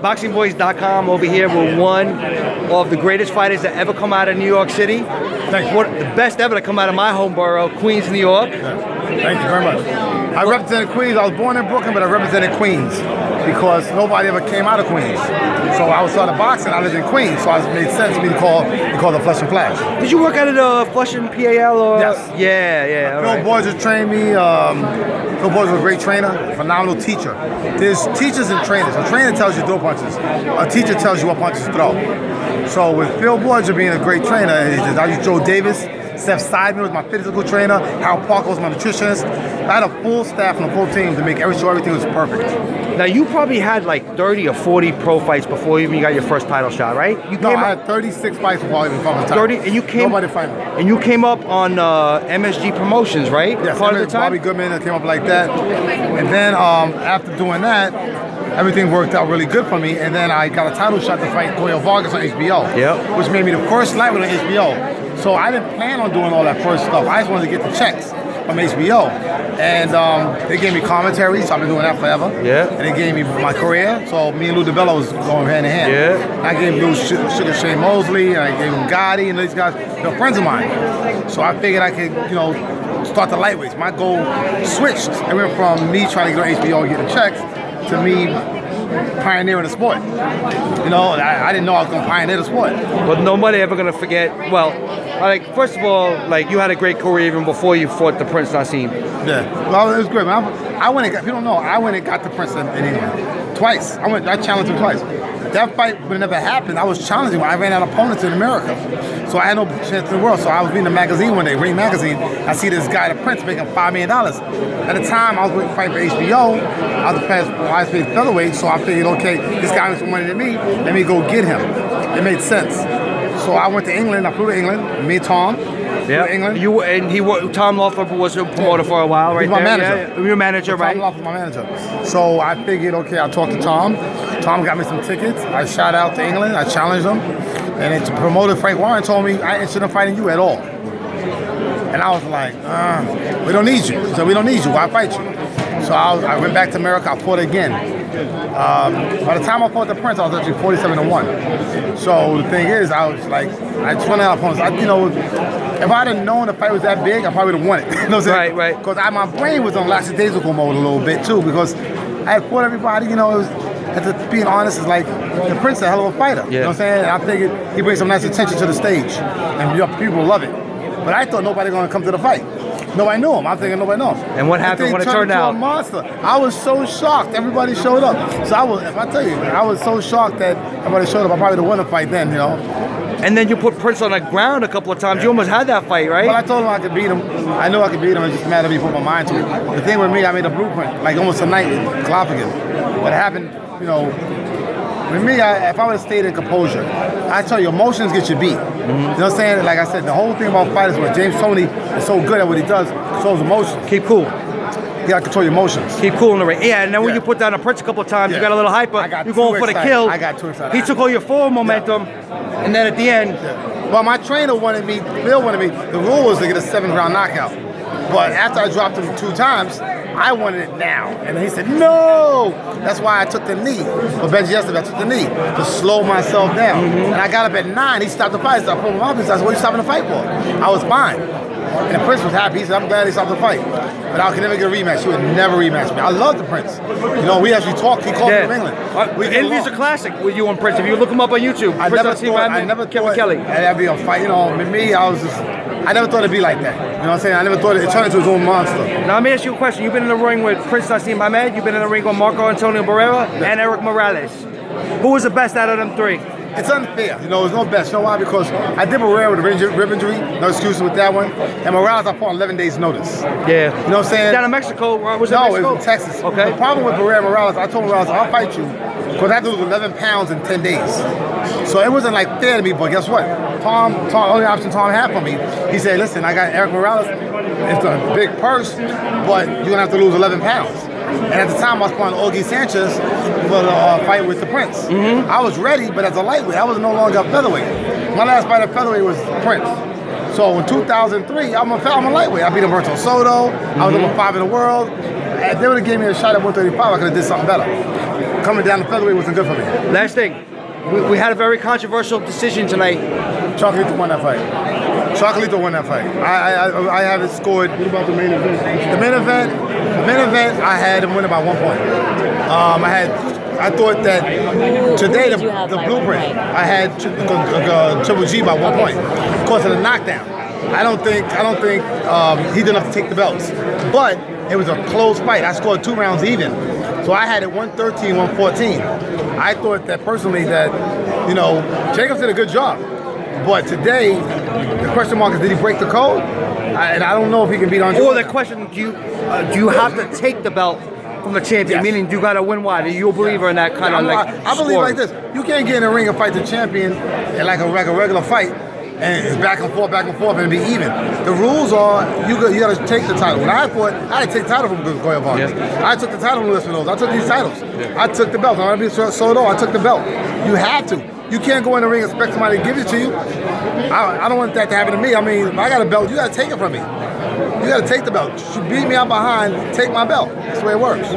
ThaBoxingvoice.com over here. We're one of the greatest fighters that ever come out of New York City. Thank you. The best ever to come out of my home borough, Queens, New York. Thank you very much. I represented Queens. I was born in Brooklyn, but I represented Queens because nobody ever came out of Queens. So I was started boxing. I lived in Queens, so it made sense to me to call the Flesh and Flash. Did you work out at Flush and PAL? Or? Yes. Yeah. Phil Boyd just trained me. Phil Boyd was a great trainer, phenomenal teacher. There's teachers and trainers. A trainer tells you throw punches. A teacher tells you what punches to throw. So with Phil Boyd being a great trainer, I used Joe Davis. Steph Seidman was my physical trainer. Hal Parker was my nutritionist. I had a full staff and a full team to make sure everything was perfect. Now, you probably had like 30 or 40 pro fights before you even got your first title shot, right? I had 36 fights before I even fought the title. 30, and you came. Nobody fight me. And you came up on MSG Promotions, right? Yes, part of the time. Bobby Goodman came up like that, and then after doing that, everything worked out really good for me. And then I got a title shot to fight Goyo Vargas on HBO. Yep. Which made me the first lightweight on HBO. So I didn't plan on doing all that first stuff. I just wanted to get the checks from HBO. And they gave me commentary, so I've been doing that forever. Yeah. And they gave me my career, so me and Lou DiBello was going hand in hand. Yeah. I gave Lou Sugar Shane Mosley, I gave him Gotti, and these guys, they're friends of mine. So I figured I could, start the lightweights. My goal switched. I went from me trying to get on HBO and get the checks to me pioneering the sport. I didn't know I was going to pioneer the sport. But nobody ever going to forget, first of all, you had a great career even before you fought the Prince Naseem. Yeah, well, it was great. I went and got, if you don't know, I went and got the Prince in England twice. I challenged him twice. That fight would have never happened. I was challenging him. I ran out of opponents in America. So I had no chance in the world. So I was reading a magazine one day, Ring Magazine. I see this guy, the Prince, making $5 million. At the time, I was fighting for HBO. I was the highest paid featherweight. So I figured, okay, this guy makes more money than me. Let me go get him. It made sense. So I went to England. I flew to England. Me and Tom. Yeah, England. Tom Lawthorpe was a promoter for a while, right? He was my manager. Yeah. Your manager, right? Tom Lawthorpe was my manager. So I figured, okay, I'll talk to Tom. Tom got me some tickets. I shot out to England. I challenged him. And the promoter, Frank Warren, told me, I ain't interested in fighting you at all. And I was like, we don't need you. He said, we don't need you. Why fight you? So I went back to America. I fought again. By the time I fought the Prince, I was actually 47-1. So the thing is, I was like, I just went out opponents. If I'd have known the fight was that big, I probably would have won it. You know what I'm saying? Right. Because my brain was on lackadaisical mode a little bit too, because I had fought everybody. Being honest, it's like the Prince is a hell of a fighter. Yeah. You know what I'm saying? And I figured he brings some nice attention to the stage, and people love it. But I thought nobody going to come to the fight. Nobody knew him. I'm thinking nobody knew him. And what happened when it turned out? A monster. I was so shocked. Everybody showed up. So I was so shocked that everybody showed up. I probably would have won the fight then, And then you put Prince on the ground a couple of times. Yeah. You almost had that fight, right? Well, I told him I could beat him. I knew I could beat him. It just mattered me put my mind to it. The thing with me, I made a blueprint, like almost a night in Golovkin. What happened, with me, if I would have stayed in composure, I tell you, emotions get you beat. You know what I'm saying? Like I said, the whole thing about fighters was James Toney is so good at what he does, controls emotions. Keep cool. You gotta control your emotions. Keep cool in the ring. Yeah, and then when you put down a Prince a couple of times, you got a little hyper. You're going for the kill. I got too excited. He took all your forward momentum, and then at the end. Yeah. Well, my trainer wanted me, Bill wanted me, the rule was to get a 7th-round knockout. But after I dropped him 2 times, I wanted it now. And he said, no! That's why I took the knee. For Benji yesterday, I took the knee to slow myself down. And I got up at 9, he stopped the fight. He started pulling my office. I said, what are you stopping the fight for? I was fine. And the Prince was happy. He said, I'm glad he stopped the fight. But I could never get a rematch. He would never rematch me. I love the Prince. We actually talked. He called me from England. Interviews are classic with you and Prince. If you look him up on YouTube, I never thought Kelly. That'd be a fight. With me, I never thought it'd be like that. You know what I'm saying? I never thought it turned into his own monster. Now let me ask you a question. You've been in the ring with Prince Naseem Hamed. You've been in the ring with Marco Antonio Barrera and Eric Morales. Who was the best out of them 3? It's unfair. There's no best. You know why? Because I did Barrera with a rib injury. No excuses with that one. And Morales, I fought on 11 days' notice. Yeah. You know what I'm saying? Down in Mexico. Was it Mexico? No, it was in Texas. Okay. The problem with Barrera and Morales, I told Morales, I'll fight you. Because I had to lose 11 pounds in 10 days. So it wasn't fair to me, but guess what? Tom, only option Tom had for me, he said, listen, I got Eric Morales. It's a big purse, but you're going to have to lose 11 pounds. And at the time, I was playing Augie Sanchez for the fight with the Prince. I was ready, but as a lightweight, I was no longer a featherweight. My last fight at featherweight was Prince. So in 2003, I'm a lightweight. I beat Humberto Soto. I was number 5 in the world. If they would have gave me a shot at 135, I could have did something better. coming down the featherweight wasn't good for me. Last thing, we had a very controversial decision tonight. Chocolito won that fight. Chocolito won that fight. I have it scored. What about the main event? The main event, I had him winning by 1 point. I thought that today the blueprint, I had Triple G by 1 point because of the knockdown. I don't think he did enough to take the belts, but it was a close fight. I scored 2 rounds even, so I had it 113, 114. I thought that personally that Jacobs did a good job, but today the question mark is, did he break the code? And I don't know if he can beat Andre. Or the question, do you have to take the belt from the champion? Yes. Meaning, you got to win wide. Are you a believer in that kind of I believe like this. You can't get in a ring and fight the champion in like a regular fight and it's back and forth and be even. The rules are you got to take the title. When I fought, I had to take the title from Golovkin. Yes. I took the title from Lispinose. I took these titles. Yeah. I took the belt. I'm going to be so low. I took the belt. You have to. You can't go in the ring and expect somebody to give it to you. I don't want that to happen to me. I mean, if I got a belt, you got to take it from me. You got to take the belt. You beat me out behind, take my belt. That's the way it works.